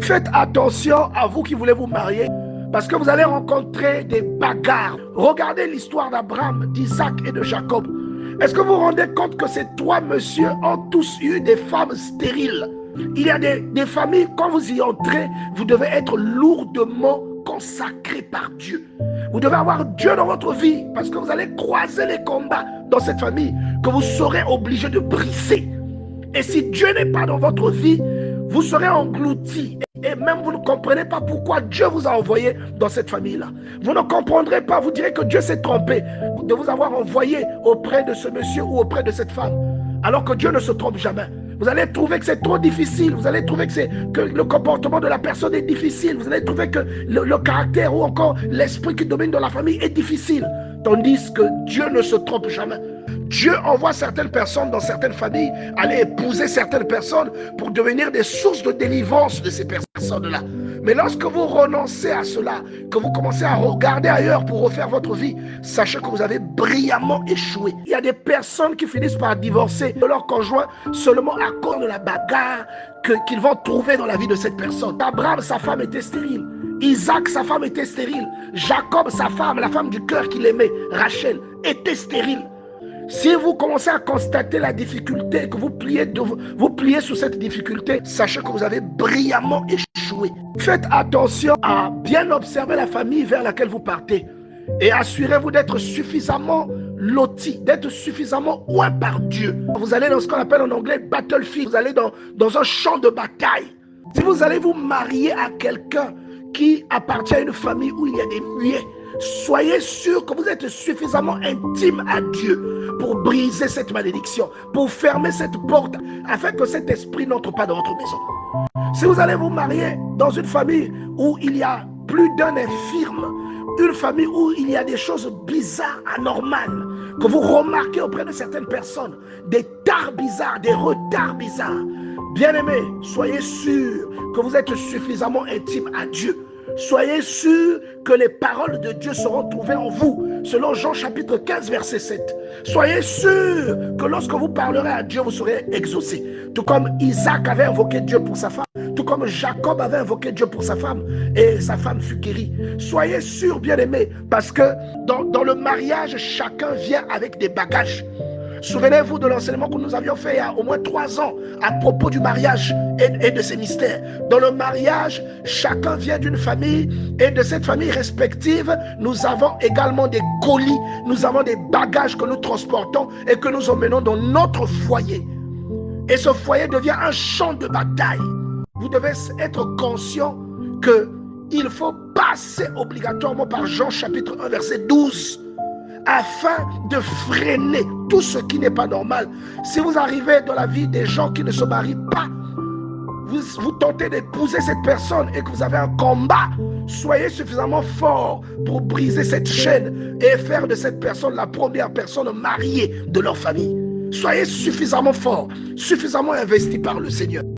Faites attention à vous qui voulez vous marier, parce que vous allez rencontrer des bagarres. Regardez l'histoire d'Abraham, d'Isaac et de Jacob. Est-ce que vous vous rendez compte que ces trois messieurs ont tous eu des femmes stériles? Il y a des familles, quand vous y entrez, vous devez être lourdement consacré par Dieu. Vous devez avoir Dieu dans votre vie, parce que vous allez croiser les combats dans cette famille que vous serez obligé de briser. Et si Dieu n'est pas dans votre vie, vous serez englouti. Et même vous ne comprenez pas pourquoi Dieu vous a envoyé dans cette famille-là. Vous ne comprendrez pas, vous direz que Dieu s'est trompé de vous avoir envoyé auprès de ce monsieur ou auprès de cette femme. Alors que Dieu ne se trompe jamais. Vous allez trouver que c'est trop difficile. Vous allez trouver que le comportement de la personne est difficile. Vous allez trouver que le caractère ou encore l'esprit qui domine dans la famille est difficile. Tandis que Dieu ne se trompe jamais. Dieu envoie certaines personnes dans certaines familles aller épouser certaines personnes pour devenir des sources de délivrance de ces personnes-là. Mais lorsque vous renoncez à cela, que vous commencez à regarder ailleurs pour refaire votre vie, sachez que vous avez brillamment échoué. Il y a des personnes qui finissent par divorcer de leur conjoint seulement à cause de la bagarre qu'ils vont trouver dans la vie de cette personne. Abraham, sa femme était stérile. Isaac, sa femme était stérile. Jacob, sa femme, la femme du cœur qu'il aimait, Rachel, était stérile. Si vous commencez à constater la difficulté, que vous pliez sous cette difficulté, sachez que vous avez brillamment échoué. Faites attention à bien observer la famille vers laquelle vous partez et assurez-vous d'être suffisamment loti, d'être suffisamment oint par Dieu. Vous allez dans ce qu'on appelle en anglais battlefield, vous allez dans un champ de bataille. Si vous allez vous marier à quelqu'un qui appartient à une famille où il y a des muets, soyez sûr que vous êtes suffisamment intime à Dieu pour briser cette malédiction, pour fermer cette porte, afin que cet esprit n'entre pas dans votre maison. Si vous allez vous marier dans une famille où il y a plus d'un infirme, une famille où il y a des choses bizarres, anormales, que vous remarquez auprès de certaines personnes, des tares bizarres, des retards bizarres, bien-aimés, soyez sûrs que vous êtes suffisamment intime à Dieu. Soyez sûrs que les paroles de Dieu seront trouvées en vous, selon Jean chapitre 15, verset 7. Soyez sûrs que lorsque vous parlerez à Dieu, vous serez exaucés. Tout comme Isaac avait invoqué Dieu pour sa femme, tout comme Jacob avait invoqué Dieu pour sa femme, et sa femme fut guérie. Soyez sûrs, bien-aimés, parce que dans le mariage, chacun vient avec des bagages. Souvenez-vous de l'enseignement que nous avions fait il y a au moins 3 ans à propos du mariage et de ses mystères. Dans le mariage, chacun vient d'une famille et de cette famille respective, nous avons également des colis, nous avons des bagages que nous transportons et que nous emmenons dans notre foyer. Et ce foyer devient un champ de bataille. Vous devez être conscient qu'il faut passer obligatoirement par Jean chapitre 1 verset 12 afin de freiner tout ce qui n'est pas normal. Si vous arrivez dans la vie des gens qui ne se marient pas, vous tentez d'épouser cette personne et que vous avez un combat, soyez suffisamment fort pour briser cette chaîne et faire de cette personne la première personne mariée de leur famille. Soyez suffisamment fort, suffisamment investi par le Seigneur.